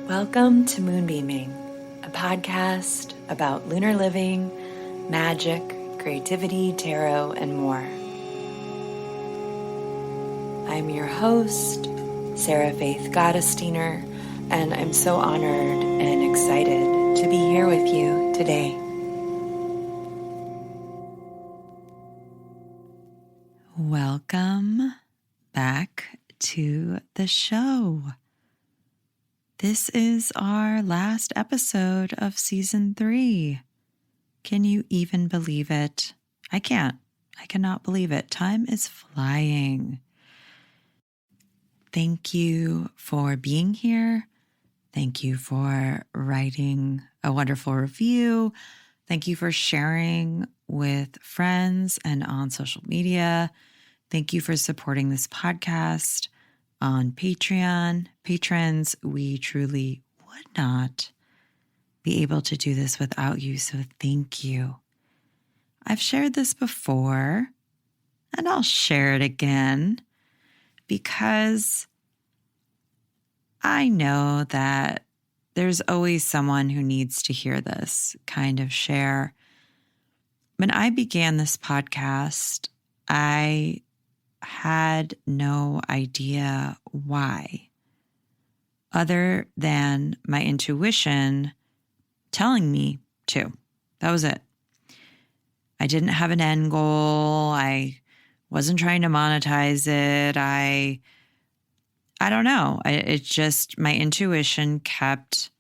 Welcome to Moonbeaming, a podcast about lunar living, magic, creativity, tarot, and more. I'm your host, Sarah Faith Gottesdiener, and I'm so honored and excited to be here with you today. Welcome back to the show. This is our last episode of season 3. Can you even believe it? I can't. I cannot believe it. Time is flying. Thank you for being here. Thank you for writing a wonderful review. Thank you for sharing with friends and on social media. Thank you for supporting this podcast on Patreon. Patrons, we truly would not be able to do this without you, so thank you. I've shared this before, and I'll share it again because I know that there's always someone who needs to hear this kind of share. When I began this podcast, I had no idea why, other than my intuition telling me to. That was it. I didn't have an end goal. I wasn't trying to monetize it. I don't know. It's just my intuition kept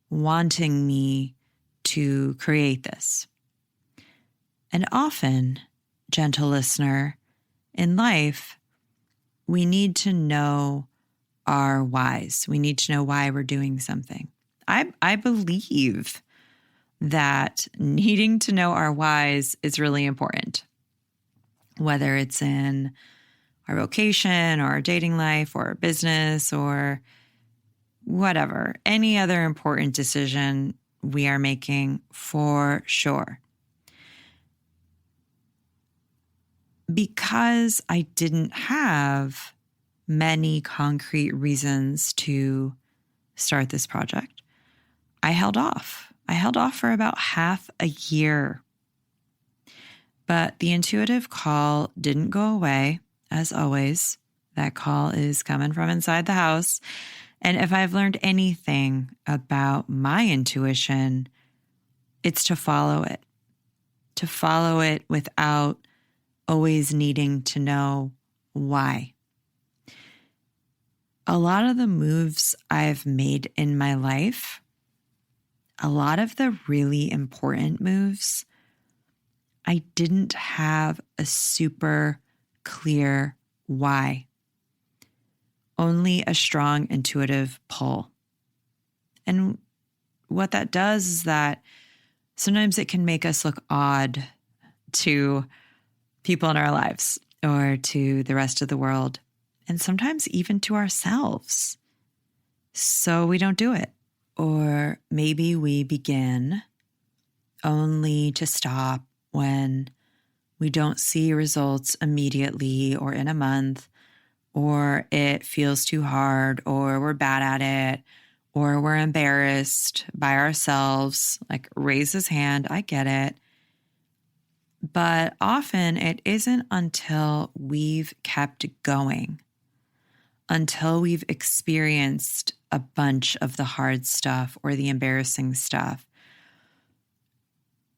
wanting me to create this. And often, gentle listener, in life, we need to know our whys. We need to know why we're doing something. I believe that needing to know our whys is really important, whether it's in our vocation or our dating life or our business or whatever, any other important decision we are making for sure. Because I didn't have many concrete reasons to start this project, I held off. I held off for about half a year. But the intuitive call didn't go away, as always. That call is coming from inside the house. And if I've learned anything about my intuition, it's to follow it. To follow it without always needing to know why. A lot of the moves I've made in my life, a lot of the really important moves, I didn't have a super clear why. Only a strong intuitive pull. And what that does is that sometimes it can make us look odd to people in our lives or to the rest of the world, and sometimes even to ourselves. So we don't do it. Or maybe we begin only to stop when we don't see results immediately or in a month, or it feels too hard, or we're bad at it, or we're embarrassed by ourselves. Like, raise his hand, I get it. But often it isn't until we've kept going, until we've experienced a bunch of the hard stuff or the embarrassing stuff.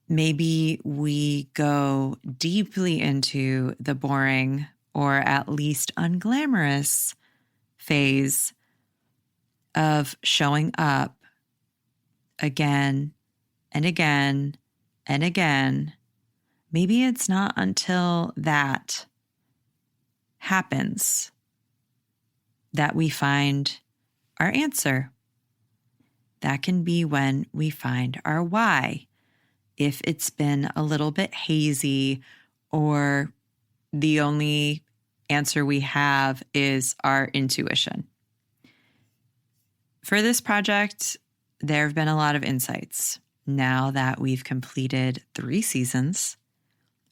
Maybe we go deeply into the boring or at least unglamorous phase of showing up again and again and again. Maybe it's not until that happens that we find our answer. That can be when we find our why, if it's been a little bit hazy or the only answer we have is our intuition. For this project, there have been a lot of insights. Now that we've completed 3 seasons,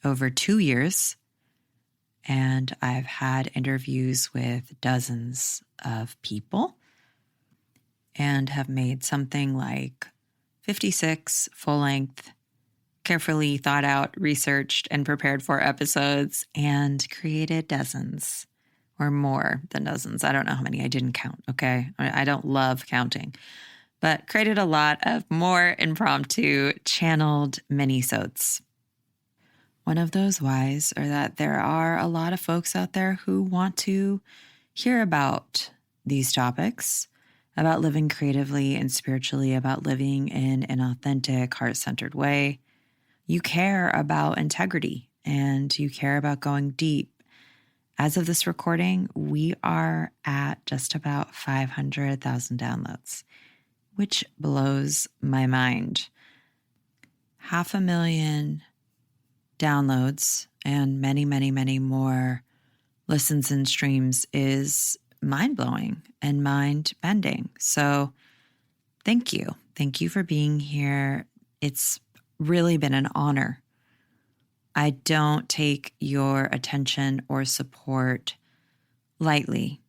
over 2 years, and I've had interviews with dozens of people. and have made something like 56 full-length, carefully thought out, researched, and prepared for episodes, and created dozens or more than dozens. I don't know how many. I didn't count, okay? I don't love counting, but created a lot of more impromptu channeled mini-sodes. One of those whys are that there are a lot of folks out there who want to hear about these topics, about living creatively and spiritually, about living in an authentic, heart-centered way. You care about integrity and you care about going deep. As of this recording, we are at just about 500,000 downloads, which blows my mind. 500,000 downloads and many, many, many more listens and streams is mind-blowing and mind-bending. So thank you. Thank you for being here. It's really been an honor. I don't take your attention or support lightly.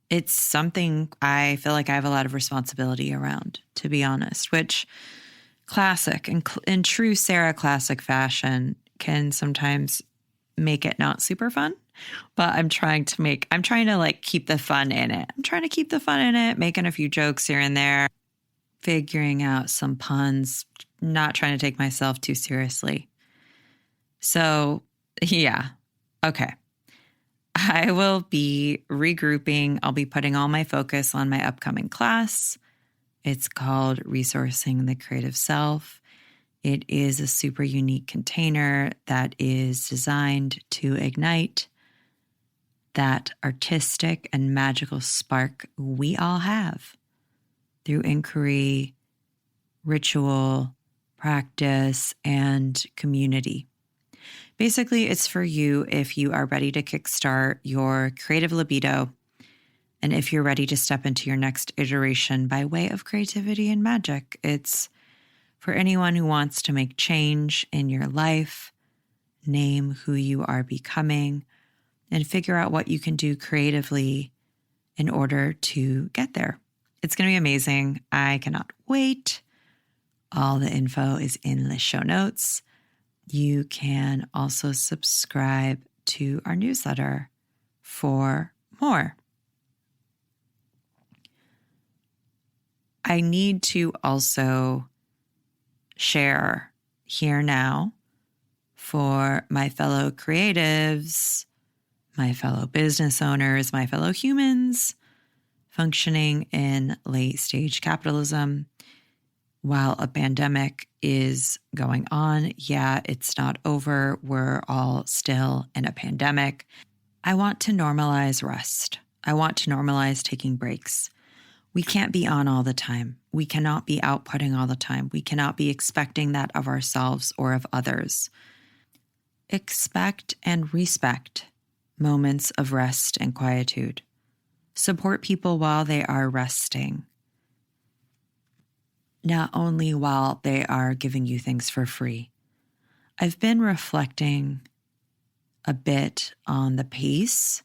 It's something I feel like I have a lot of responsibility around, to be honest, which classic in true Sarah classic fashion can sometimes make it not super fun, but I'm trying to like keep the fun in it. I'm trying to keep the fun in it, making a few jokes here and there, figuring out some puns, not trying to take myself too seriously. So yeah, okay. I will be regrouping. I'll be putting all my focus on my upcoming class. It's called Resourcing the Creative Self. It is a super unique container that is designed to ignite that artistic and magical spark we all have through inquiry, ritual, practice, and community. Basically, it's for you if you are ready to kickstart your creative libido and if you're ready to step into your next iteration by way of creativity and magic. It's for anyone who wants to make change in your life, name who you are becoming, and figure out what you can do creatively in order to get there. It's going to be amazing. I cannot wait. All the info is in the show notes. You can also subscribe to our newsletter for more. I need to also share here now for my fellow creatives, my fellow business owners, my fellow humans functioning in late stage capitalism. While a pandemic is going on, yeah, it's not over. We're all still in a pandemic. I want to normalize rest. I want to normalize taking breaks. We can't be on all the time. We cannot be outputting all the time. We cannot be expecting that of ourselves or of others. Expect and respect moments of rest and quietude. Support people while they are resting. Not only while they are giving you things for free. I've been reflecting a bit on the pace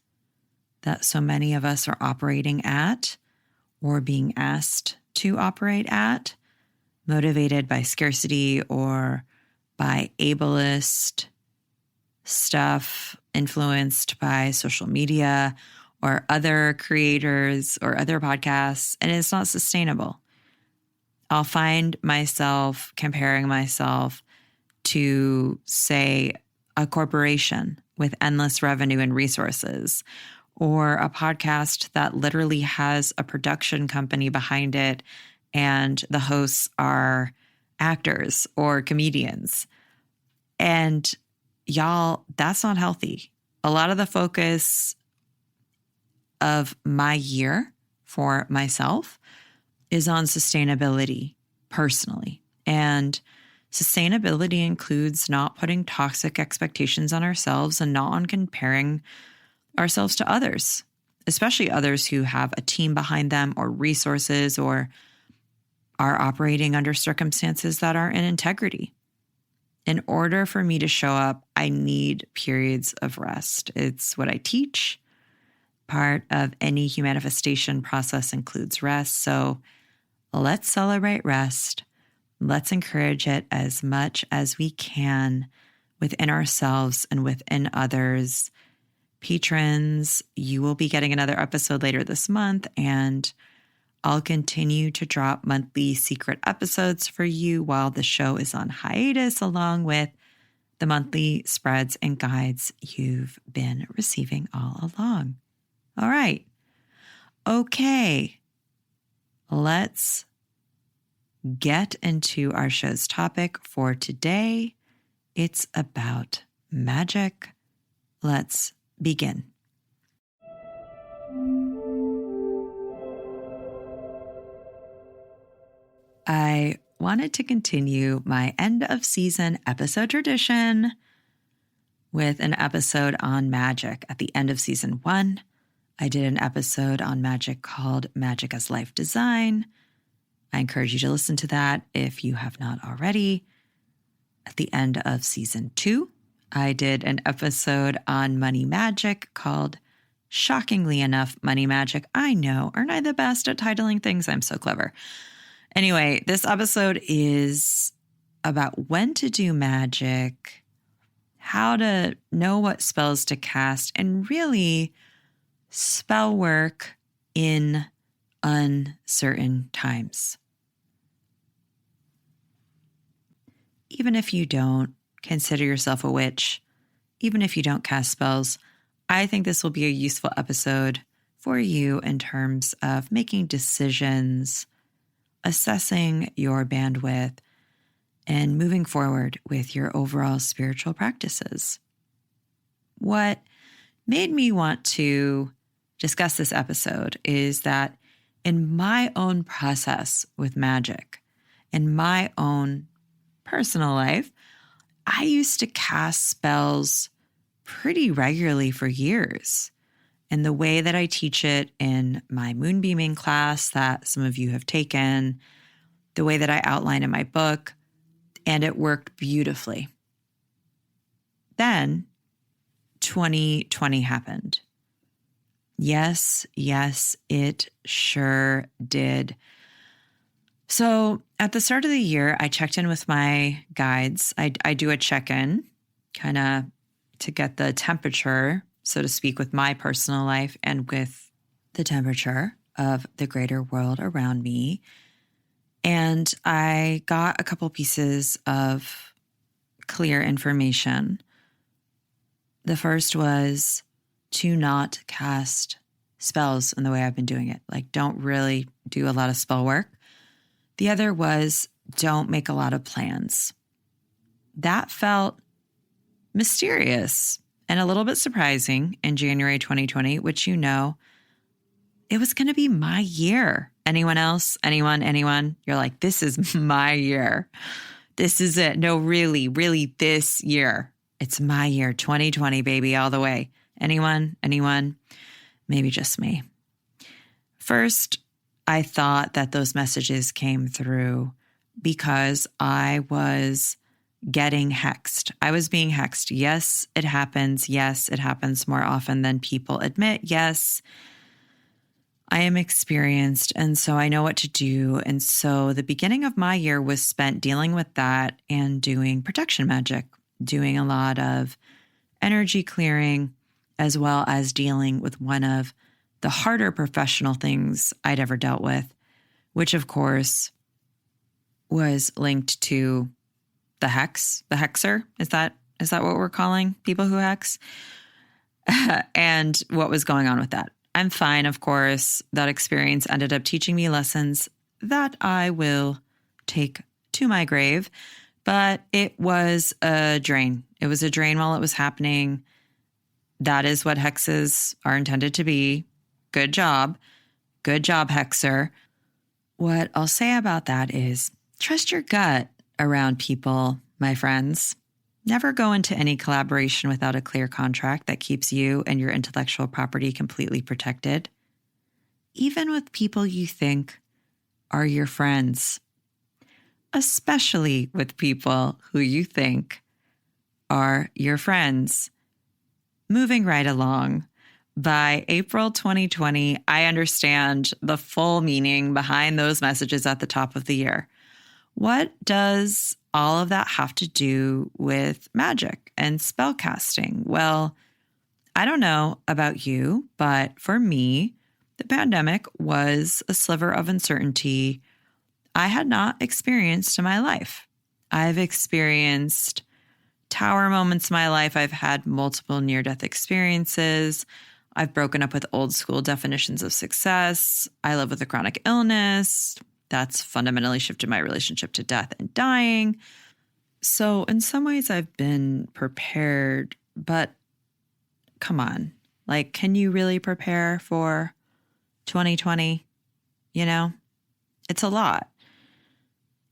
that so many of us are operating at or being asked to operate at, motivated by scarcity or by ableist stuff, influenced by social media or other creators or other podcasts, and it's not sustainable. I'll find myself comparing myself to, say, a corporation with endless revenue and resources, or a podcast that literally has a production company behind it and the hosts are actors or comedians. And y'all, that's not healthy. A lot of the focus of my year for myself is on sustainability personally. And sustainability includes not putting toxic expectations on ourselves and not on comparing ourselves to others, especially others who have a team behind them or resources or are operating under circumstances that are in integrity. In order for me to show up, I need periods of rest. It's what I teach. part of any humanifestation process includes rest. So let's celebrate rest. Let's encourage it as much as we can within ourselves and within others. Patrons, you will be getting another episode later this month, and I'll continue to drop monthly secret episodes for you while the show is on hiatus, along with the monthly spreads and guides you've been receiving all along. All right. Okay. Let's get into our show's topic for today. It's about magic. Let's begin. I wanted to continue my end of season episode tradition with an episode on magic. At the end of season 1, I did an episode on magic called Magic as Life Design. I encourage you to listen to that if you have not already. At the end of season 2, I did an episode on money magic called, shockingly enough, Money Magic. I know, aren't I the best at titling things? I'm so clever. Anyway, this episode is about when to do magic, how to know what spells to cast, and really spell work in uncertain times. Even if you don't consider yourself a witch, even if you don't cast spells, I think this will be a useful episode for you in terms of making decisions, assessing your bandwidth, and moving forward with your overall spiritual practices. What made me want to discuss this episode is that in my own process with magic, in my own personal life, I used to cast spells pretty regularly for years. And the way that I teach it in my Moonbeaming class that some of you have taken, the way that I outline in my book, and it worked beautifully. Then 2020 happened. Yes, it sure did. So at the start of the year, I checked in with my guides. I do a check-in kind of to get the temperature, so to speak, with my personal life and with the temperature of the greater world around me. And I got a couple pieces of clear information. The first was to not cast spells in the way I've been doing it. Like, don't really do a lot of spell work. The other was don't make a lot of plans. That felt mysterious and a little bit surprising in January 2020, which it was going to be my year. Anyone else? Anyone? You're like, this is my year. This is it. No, really, this year. It's my year, 2020, baby, all the way. Anyone? Maybe just me. First, I thought that those messages came through because I was getting hexed. I was being hexed. Yes, it happens. Yes, it happens more often than people admit. Yes, I am experienced, and so I know what to do. And so the beginning of my year was spent dealing with that and doing protection magic, doing a lot of energy clearing, as well as dealing with one of the harder professional things I'd ever dealt with, which of course was linked to the hexer. Is that what we're calling people who hex? And what was going on with that? I'm fine, of course. That experience ended up teaching me lessons that I will take to my grave, but it was a drain. It was a drain while it was happening. That is what hexes are intended to be. Good job. Good job, hexer. What I'll say about that is trust your gut around people, my friends. Never go into any collaboration without a clear contract that keeps you and your intellectual property completely protected, even with people you think are your friends, especially with people who you think are your friends. Moving right along, by April 2020, I understand the full meaning behind those messages at the top of the year. What does all of that have to do with magic and spellcasting? Well, I don't know about you, but for me, the pandemic was a sliver of uncertainty I had not experienced in my life. I've experienced tower moments in my life. I've had multiple near-death experiences. I've broken up with old school definitions of success. I live with a chronic illness that's fundamentally shifted my relationship to death and dying. So in some ways I've been prepared, but come on, like, can you really prepare for 2020? You know, it's a lot.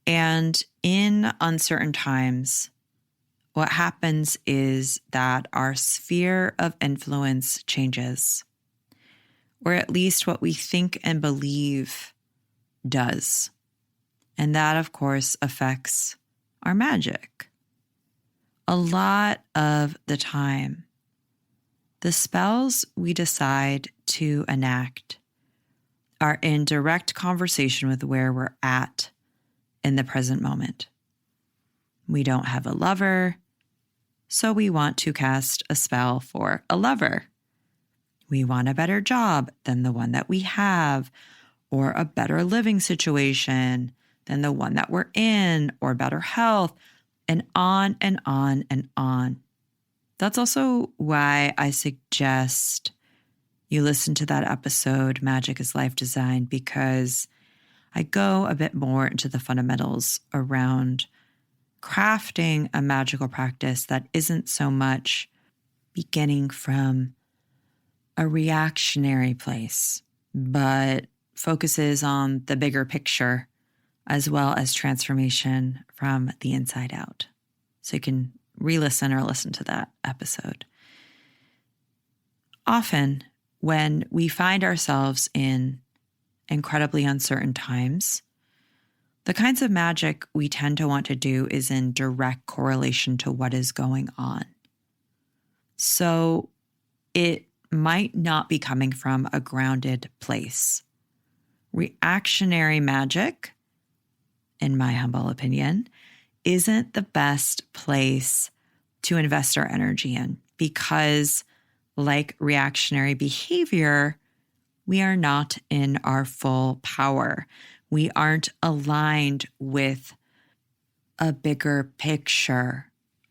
And in uncertain times, what happens is that our sphere of influence changes, or at least what we think and believe does. And that, of course, affects our magic. A lot of the time, the spells we decide to enact are in direct conversation with where we're at in the present moment. We don't have a lover, so we want to cast a spell for a lover. We want a better job than the one that we have, or a better living situation than the one that we're in, or better health, and on and on and on. That's also why I suggest you listen to that episode, Magic is Life Design, because I go a bit more into the fundamentals around crafting a magical practice that isn't so much beginning from a reactionary place, but focuses on the bigger picture as well as transformation from the inside out. So you can re-listen or listen to that episode. Often, when we find ourselves in incredibly uncertain times, the kinds of magic we tend to want to do is in direct correlation to what is going on. So it might not be coming from a grounded place. Reactionary magic, in my humble opinion, isn't the best place to invest our energy in because, like reactionary behavior, we are not in our full power. We aren't aligned with a bigger picture.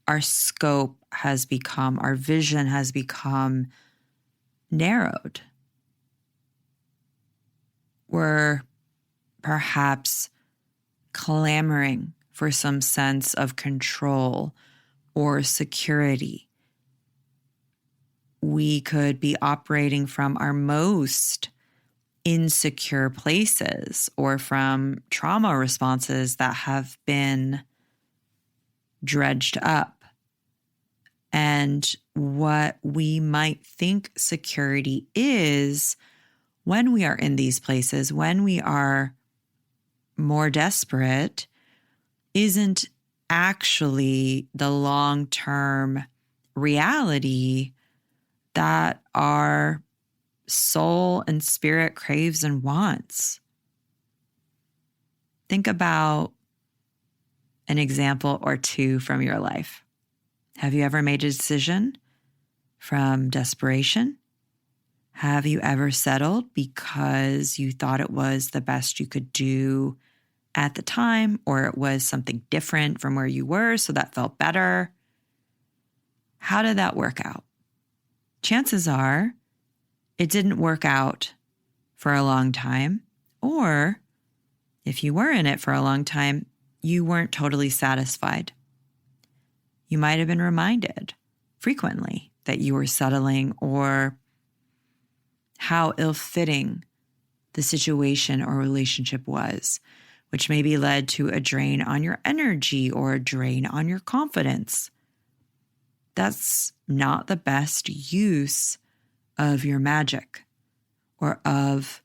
Our scope has become, our vision has become narrowed. We're perhaps clamoring for some sense of control or security. We could be operating from our most insecure places or from trauma responses that have been dredged up. And what we might think security is when we are in these places, when we are more desperate, isn't actually the long-term reality that our soul and spirit craves and wants. Think about an example or two from your life. Have you ever made a decision from desperation? Have you ever settled because you thought it was the best you could do at the time, or it was something different from where you were, so that felt better? How did that work out? Chances are it didn't work out for a long time, or if you were in it for a long time, you weren't totally satisfied. You might have been reminded frequently that you were settling, or how ill-fitting the situation or relationship was, which maybe led to a drain on your energy or a drain on your confidence. That's not the best use of your magic or of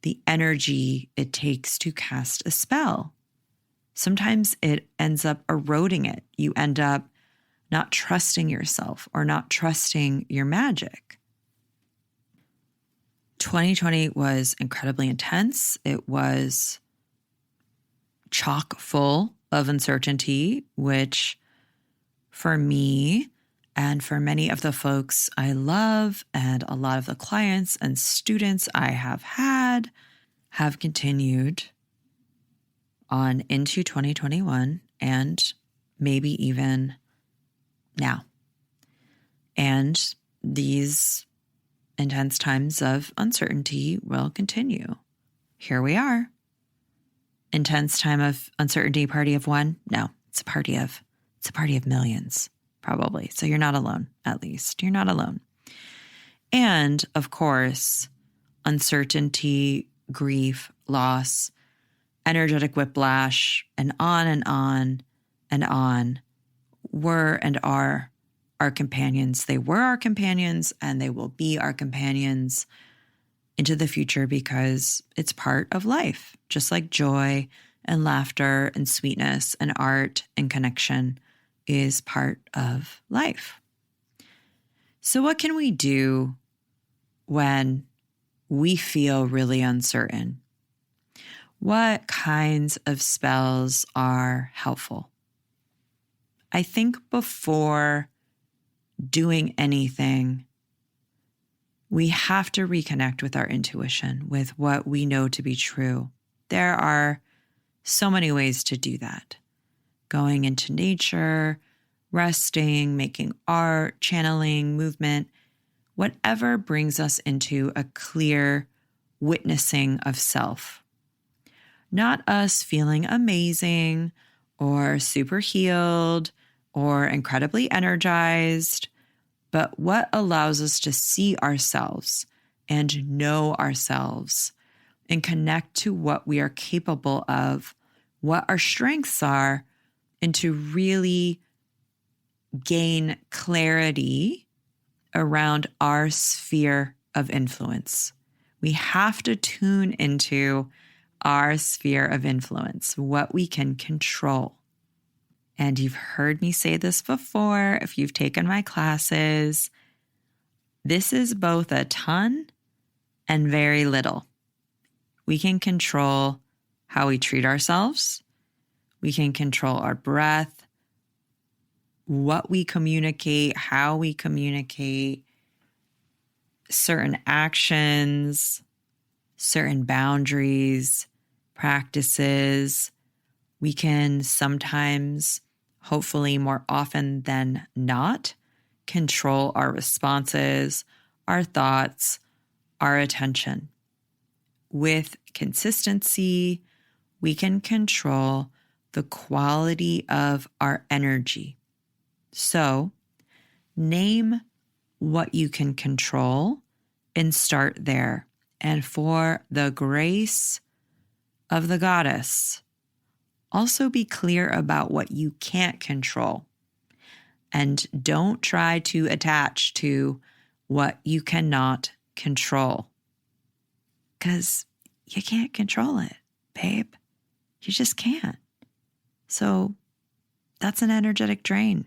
the energy it takes to cast a spell. Sometimes it ends up eroding it. You end up not trusting yourself or not trusting your magic. 2020 was incredibly intense. It was chock full of uncertainty, which for me and for many of the folks I love and a lot of the clients and students I have had have continued on into 2021 and maybe even now. And these intense times of uncertainty will continue. Here we are. Intense time of uncertainty, party of one? No, it's a party of millions, probably. So you're not alone, at least. You're not alone. And of course, uncertainty, grief, loss, energetic whiplash, and on and on and on were and are our companions. They were our companions and they will be our companions into the future because it's part of life, just like joy and laughter and sweetness and art and connection is part of life. So what can we do when we feel really uncertain? What kinds of spells are helpful? I think before doing anything, we have to reconnect with our intuition, with what we know to be true. There are so many ways to do that. Going into nature, resting, making art, channeling, movement, whatever brings us into a clear witnessing of self. Not us feeling amazing or super healed or incredibly energized, but what allows us to see ourselves and know ourselves and connect to what we are capable of, what our strengths are, and to really gain clarity around our sphere of influence. We have to tune into our sphere of influence, what we can control. And you've heard me say this before, if you've taken my classes, this is both a ton and very little. We can control how we treat ourselves. We can control our breath, what we communicate, how we communicate, certain actions, certain boundaries, practices. We can sometimes, hopefully more often than not, control our responses, our thoughts, our attention. With consistency, we can control the quality of our energy. So, name what you can control and start there. And for the grace of the goddess, also be clear about what you can't control. And don't try to attach to what you cannot control. Because you can't control it, babe. You just can't. So that's an energetic drain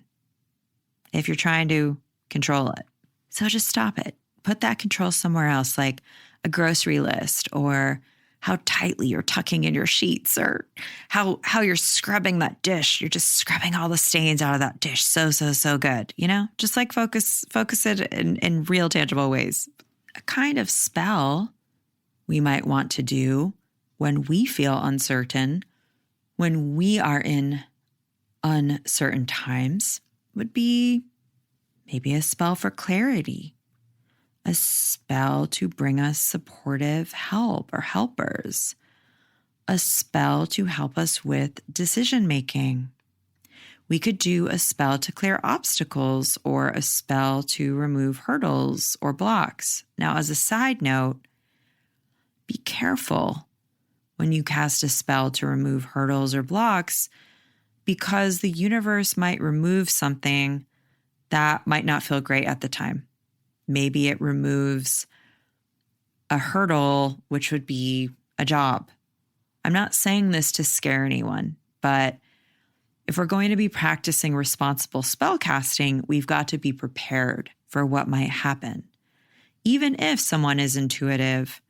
if you're trying to control it. So just stop it. Put that control somewhere else, like a grocery list, or how tightly you're tucking in your sheets, or how you're scrubbing that dish. You're just scrubbing all the stains out of that dish. So good. You know, just like focus it in real tangible ways. A kind of spell we might want to do when we feel uncertain, when we are in uncertain times, would be maybe a spell for clarity, a spell to bring us supportive help or helpers, a spell to help us with decision making. We could do a spell to clear obstacles or a spell to remove hurdles or blocks. Now, as a side note, be careful when you cast a spell to remove hurdles or blocks, because the universe might remove something that might not feel great at the time. Maybe it removes a hurdle, which would be a job. I'm not saying this to scare anyone, but if we're going to be practicing responsible spell casting, we've got to be prepared for what might happen. Even if someone is intuitive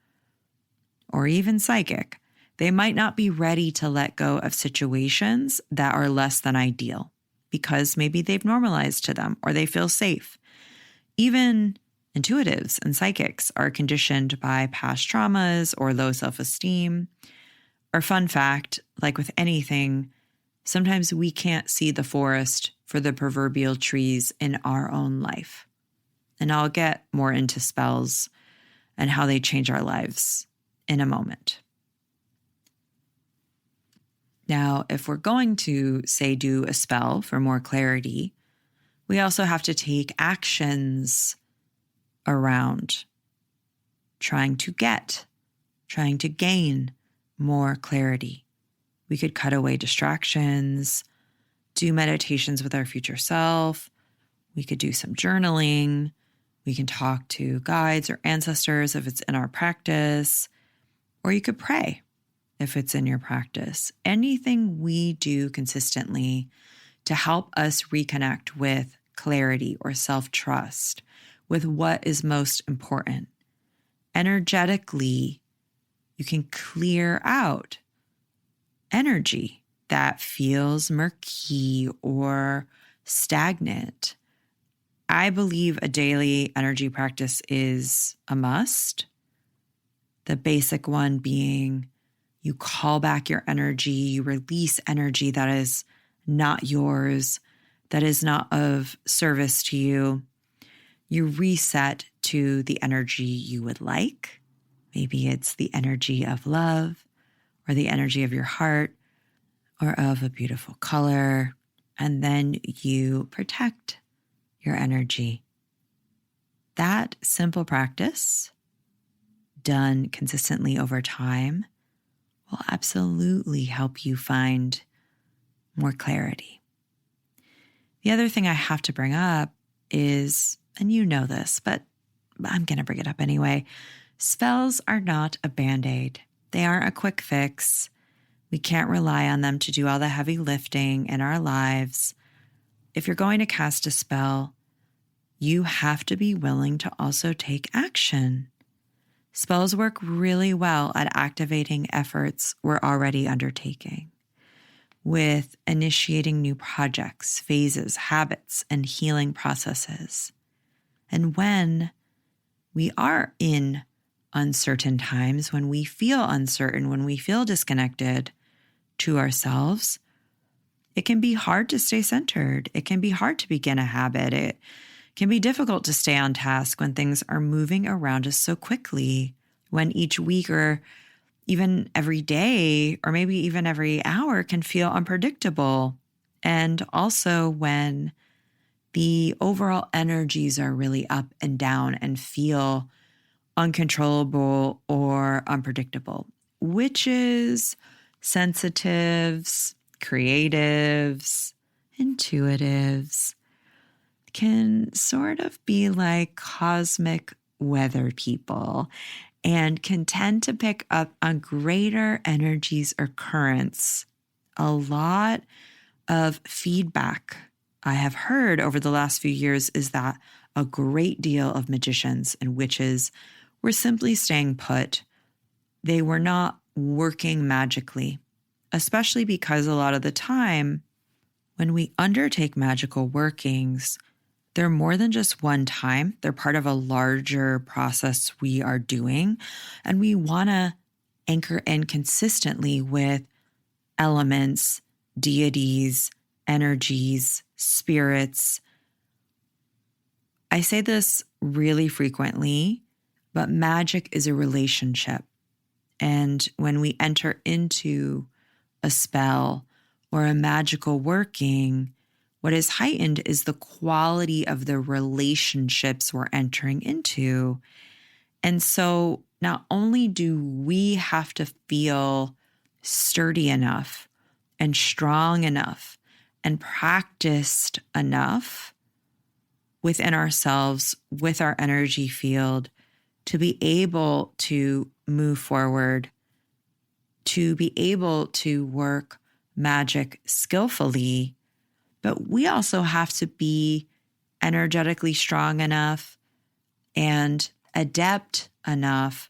or even psychic, they might not be ready to let go of situations that are less than ideal because maybe they've normalized to them or they feel safe. Even intuitives and psychics are conditioned by past traumas or low self-esteem. Or fun fact, like with anything, sometimes we can't see the forest for the proverbial trees in our own life. And I'll get more into spells and how they change our lives in a moment. Now, if we're going to, say, do a spell for more clarity, we also have to take actions around trying to gain more clarity. We could cut away distractions, do meditations with our future self. We could do some journaling. We can talk to guides or ancestors if it's in our practice, or you could pray if it's in your practice. Anything we do consistently to help us reconnect with clarity or self-trust, with what is most important. Energetically, you can clear out energy that feels murky or stagnant. I believe a daily energy practice is a must. The basic one being you call back your energy, you release energy that is not yours, that is not of service to you. You reset to the energy you would like. Maybe it's the energy of love or the energy of your heart or of a beautiful color. And then you protect your energy. That simple practice, done consistently over time, will absolutely help you find more clarity. The other thing I have to bring up is, and you know this, but I'm going to bring it up anyway, spells are not a Band-Aid. They aren't a quick fix. We can't rely on them to do all the heavy lifting in our lives. If you're going to cast a spell, you have to be willing to also take action. Spells work really well at activating efforts we're already undertaking, with initiating new projects, phases, habits, and healing processes. And when we are in uncertain times, when we feel uncertain, when we feel disconnected to ourselves, it can be hard to stay centered. It can be hard to begin a habit. It can be difficult to stay on task when things are moving around us so quickly, when each week or even every day or maybe even every hour can feel unpredictable. And also when the overall energies are really up and down and feel uncontrollable or unpredictable. Witches, sensitives, creatives, intuitives can sort of be like cosmic weather people and can tend to pick up on greater energies or currents. A lot of feedback I have heard over the last few years is that a great deal of magicians and witches were simply staying put. They were not working magically, especially because a lot of the time when we undertake magical workings, they're more than just one time. They're part of a larger process we are doing. And we want to anchor in consistently with elements, deities, energies, spirits. I say this really frequently, but magic is a relationship. And when we enter into a spell or a magical working, what is heightened is the quality of the relationships we're entering into. And so not only do we have to feel sturdy enough and strong enough and practiced enough within ourselves, with our energy field, to be able to move forward, to be able to work magic skillfully, but we also have to be energetically strong enough and adept enough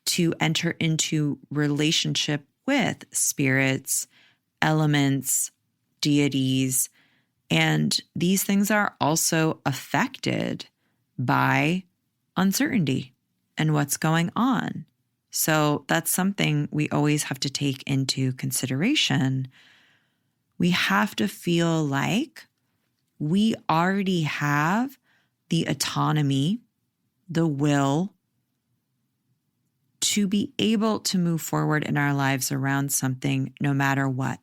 to enter into relationship with spirits, elements, deities, and these things are also affected by uncertainty and what's going on. So that's something we always have to take into consideration. We have to feel like we already have the autonomy, the will to be able to move forward in our lives around something no matter what.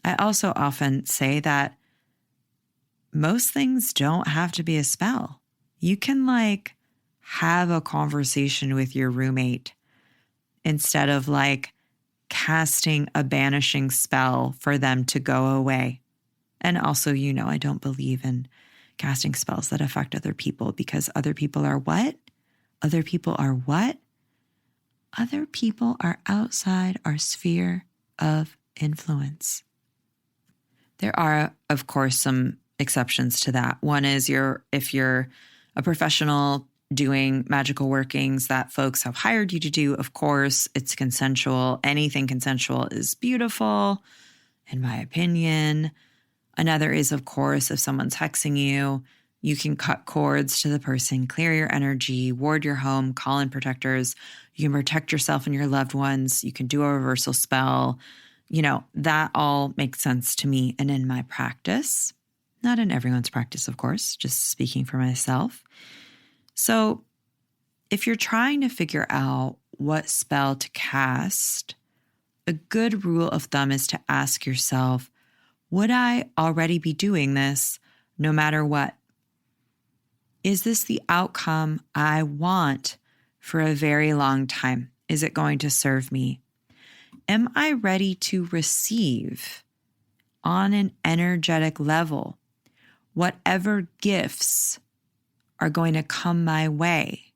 I also often say that most things don't have to be a spell. You can have a conversation with your roommate instead of casting a banishing spell for them to go away. And also, I don't believe in casting spells that affect other people, because other people are what? Other people are what? Other people are outside our sphere of influence. There are, of course, some exceptions to that. One is if you're a professional doing magical workings that folks have hired you to do, of course, it's consensual. Anything consensual is beautiful, in my opinion. Another is, of course, if someone's hexing you, you can cut cords to the person, clear your energy, ward your home, call in protectors. You can protect yourself and your loved ones. You can do a reversal spell. That all makes sense to me and in my practice. Not in everyone's practice, of course, just speaking for myself. So if you're trying to figure out what spell to cast, a good rule of thumb is to ask yourself, would I already be doing this no matter what? Is this the outcome I want for a very long time? Is it going to serve me? Am I ready to receive on an energetic level whatever gifts are going to come my way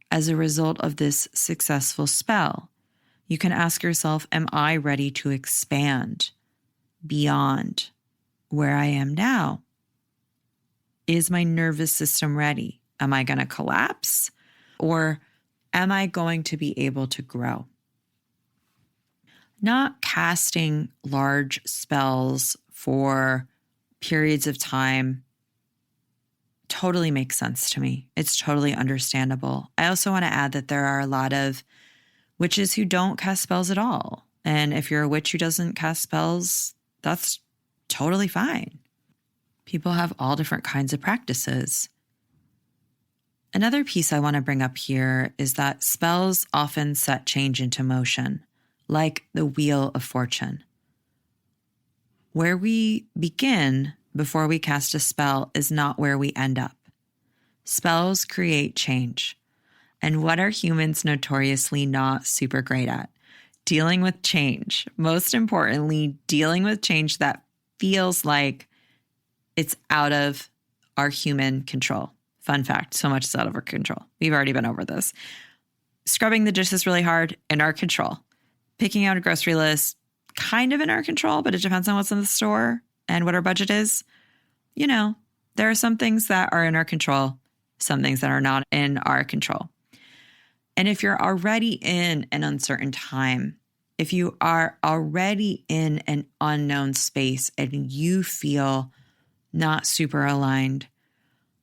as a result of this successful spell? You can ask yourself, am I ready to expand beyond where I am now? Is my nervous system ready? Am I going to collapse? Or am I going to be able to grow? Not casting large spells for periods of time totally makes sense to me. It's totally understandable. I also want to add that there are a lot of witches who don't cast spells at all. And if you're a witch who doesn't cast spells, that's totally fine. People have all different kinds of practices. Another piece I want to bring up here is that spells often set change into motion, like the wheel of fortune. Where we begin before we cast a spell is not where we end up. Spells create change. And what are humans notoriously not super great at? Dealing with change. Most importantly, dealing with change that feels like it's out of our human control. Fun fact, so much is out of our control. We've already been over this. Scrubbing the dishes really hard, in our control. Picking out a grocery list, kind of in our control, but it depends on what's in the store and what our budget is. There are some things that are in our control, some things that are not in our control. And if you're already in an uncertain time, if you are already in an unknown space and you feel not super aligned,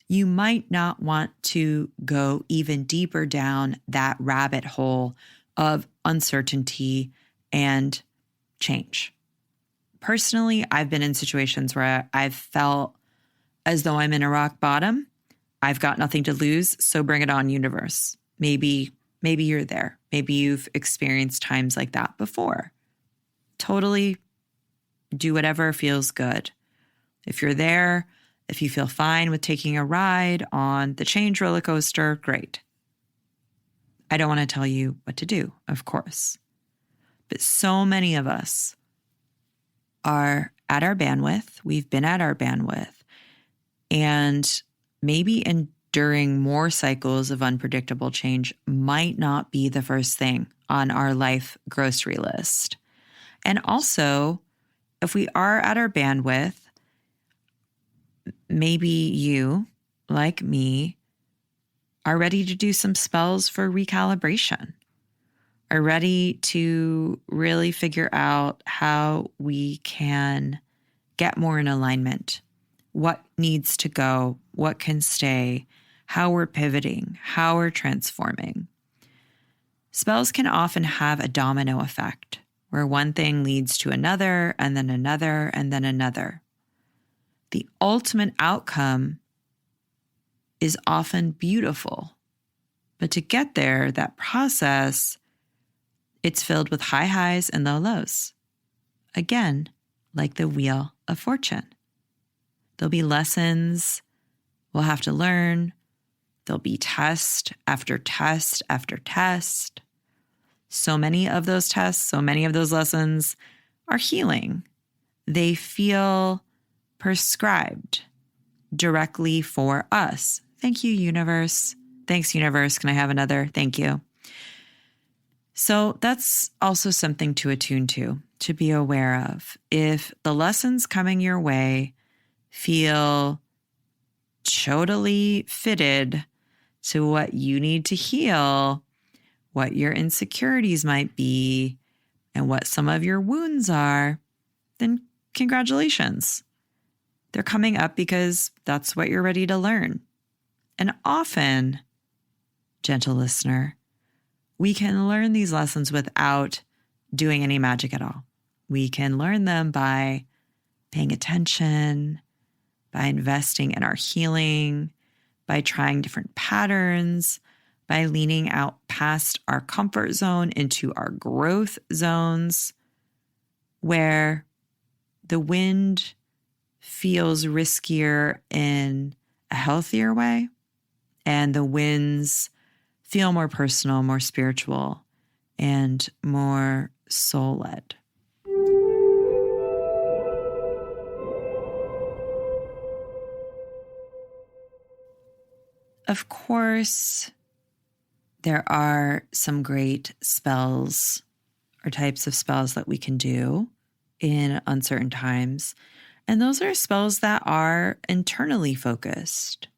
you might not want to go even deeper down that rabbit hole of uncertainty and change. Personally, I've been in situations where I've felt as though I'm in a rock bottom. I've got nothing to lose, so bring it on, universe. Maybe you're there. Maybe you've experienced times like that before. Totally do whatever feels good. If you're there, if you feel fine with taking a ride on the change roller coaster, great. I don't want to tell you what to do, of course. But so many of us are at our bandwidth. We've been at our bandwidth. And maybe enduring more cycles of unpredictable change might not be the first thing on our life grocery list. And also, if we are at our bandwidth, maybe you, like me, are ready to do some spells for recalibration, are ready to really figure out how we can get more in alignment, what needs to go, what can stay, how we're pivoting, how we're transforming. Spells can often have a domino effect where one thing leads to another and then another and then another. The ultimate outcome is often beautiful, but to get there, that process, it's filled with high highs and low lows. Again, like the wheel of fortune. There'll be lessons we'll have to learn. There'll be test after test after test. So many of those tests, so many of those lessons are healing. They feel prescribed directly for us. Thank you, universe. Thanks, universe. Can I have another? Thank you. So that's also something to attune to be aware of. If the lessons coming your way feel totally fitted to what you need to heal, what your insecurities might be, and what some of your wounds are, then congratulations. They're coming up because that's what you're ready to learn. And often, gentle listener, we can learn these lessons without doing any magic at all. We can learn them by paying attention, by investing in our healing, by trying different patterns, by leaning out past our comfort zone into our growth zones, where the wind feels riskier in a healthier way, and the winds feel more personal, more spiritual, and more soul-led. Of course, there are some great spells or types of spells that we can do in uncertain times. And those are spells that are internally focused.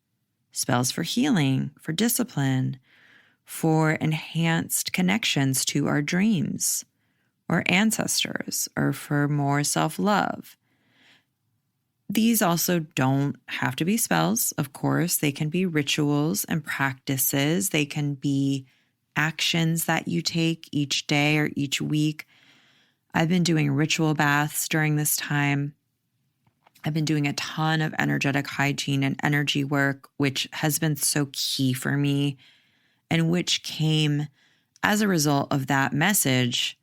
Spells for healing, for discipline, for enhanced connections to our dreams or ancestors, or for more self-love. These also don't have to be spells, of course. They can be rituals and practices. They can be actions that you take each day or each week. I've been doing ritual baths during this time. I've been doing a ton of energetic hygiene and energy work, which has been so key for me, and which came as a result of that message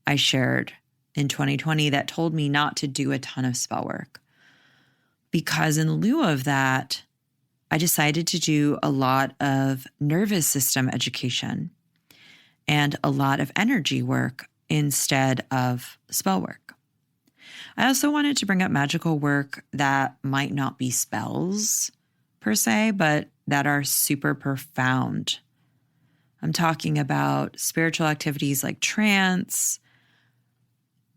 I shared in 2020 that told me not to do a ton of spell work. Because in lieu of that, I decided to do a lot of nervous system education and a lot of energy work instead of spell work. I also wanted to bring up magical work that might not be spells per se, but that are super profound. I'm talking about spiritual activities like trance,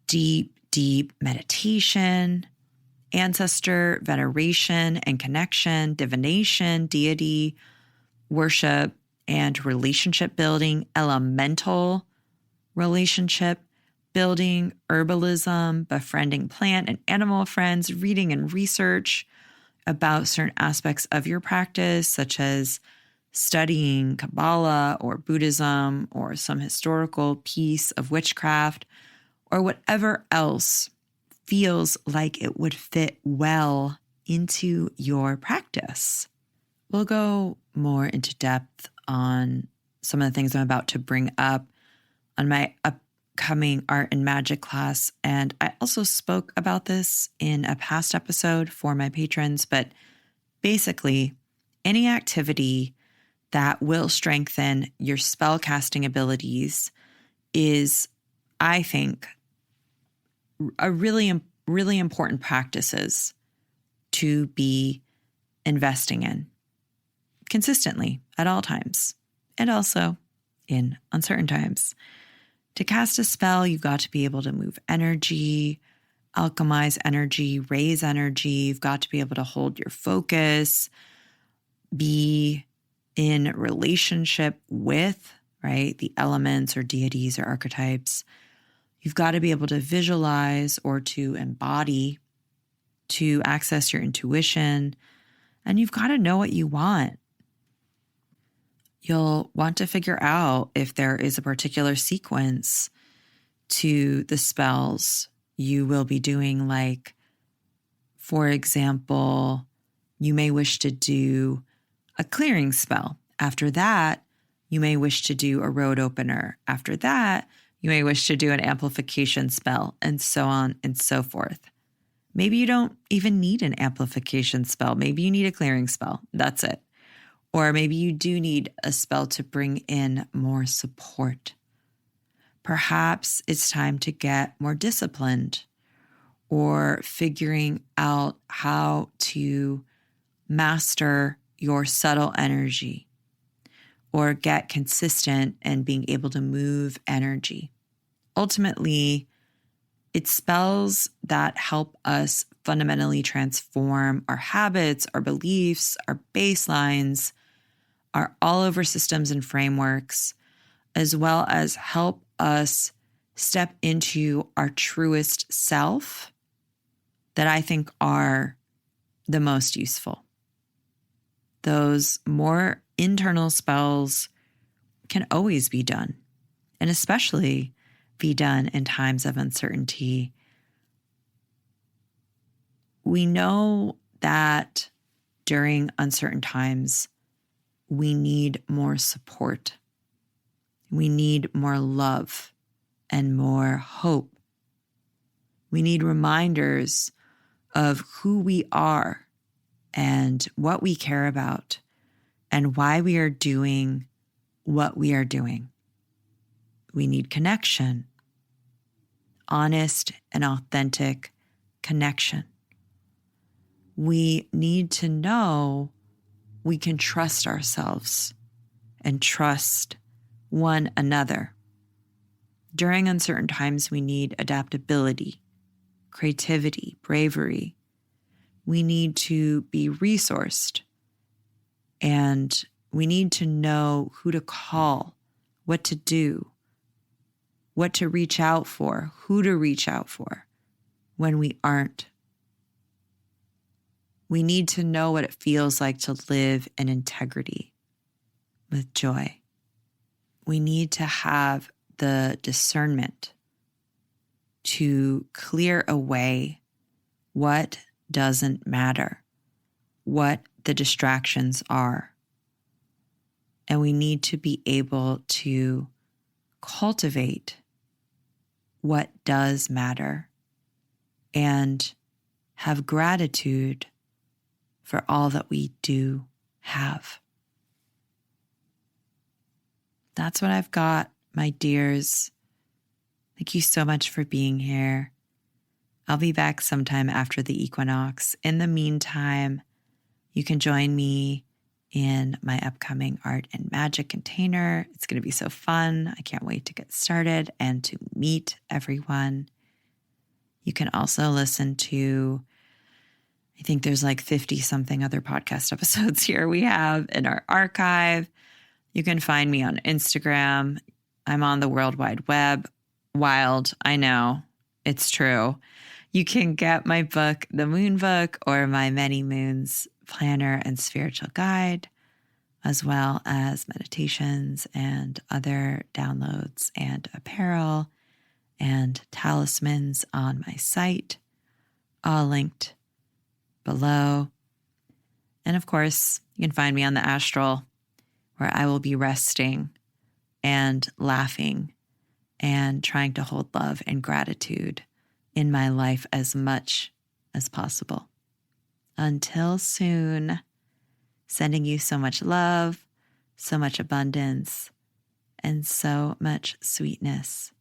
deep meditation, ancestor veneration and connection, divination, deity worship, and relationship building, elemental relationship building, herbalism, befriending plant and animal friends, reading and research about certain aspects of your practice, such as studying Kabbalah or Buddhism or some historical piece of witchcraft, or whatever else feels like it would fit well into your practice. We'll go more into depth on some of the things I'm about to bring up on my upcoming art and magic class. And I also spoke about this in a past episode for my patrons, but basically any activity that will strengthen your spell casting abilities is, I think, a really important practices to be investing in consistently at all times, and also in uncertain times. To cast a spell, you've got to be able to move energy, alchemize energy, raise energy. You've got to be able to hold your focus, be in relationship with, right, the elements or deities or archetypes. You've got to be able to visualize or to embody, to access your intuition, and you've got to know what you want. You'll want to figure out if there is a particular sequence to the spells you will be doing. Like, for example, you may wish to do a clearing spell. After that, you may wish to do a road opener. After that, you may wish to do an amplification spell, and so on and so forth. Maybe you don't even need an amplification spell. Maybe you need a clearing spell. That's it. Or maybe you do need a spell to bring in more support. Perhaps it's time to get more disciplined, or figuring out how to master your subtle energy, or get consistent and being able to move energy. Ultimately, it's spells that help us fundamentally transform our habits, our beliefs, our baselines, our all over systems and frameworks, as well as help us step into our truest self, that I think are the most useful. Those more internal spells can always be done, and especially be done in times of uncertainty. We know that during uncertain times, we need more support. We need more love and more hope. We need reminders of who we are and what we care about and why we are doing what we are doing. We need connection, honest and authentic connection. We need to know we can trust ourselves and trust one another. During uncertain times, we need adaptability, creativity, bravery. We need to be resourced, and we need to know who to call, what to do, what to reach out for, who to reach out for when we aren't. We need to know what it feels like to live in integrity with joy. We need to have the discernment to clear away what doesn't matter, what the distractions are. And we need to be able to cultivate what does matter and have gratitude for all that we do have. That's what I've got, my dears. Thank you so much for being here. I'll be back sometime after the equinox. In the meantime, you can join me in my upcoming art and magic container. It's going to be so fun. I can't wait to get started and to meet everyone. You can also listen to, I think there's like 50 something other podcast episodes here we have in our archive. You can find me on Instagram. I'm on the World Wide Web. Wild, I know, it's true. You can get my book, The Moon Book, or my Many Moons Planner and Spiritual Guide, as well as meditations and other downloads and apparel and talismans on my site, all linked below. And of course, you can find me on the astral, where I will be resting and laughing and trying to hold love and gratitude in my life as much as possible. Until soon, sending you so much love, so much abundance, and so much sweetness.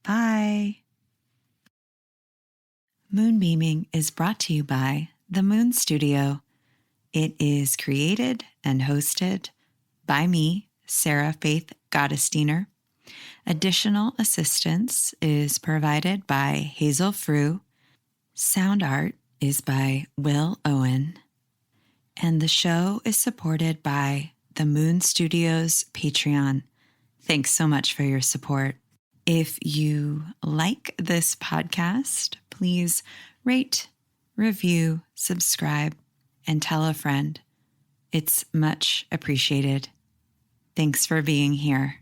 Bye. Moonbeaming is brought to you by The Moon Studio. It is created and hosted by me, Sarah Faith Gottesdiener. Additional assistance is provided by Hazel Frew. Sound art is by Will Owen. And the show is supported by the Moon Studios Patreon. Thanks so much for your support. If you like this podcast, please rate, review, subscribe, and tell a friend. It's much appreciated. Thanks for being here.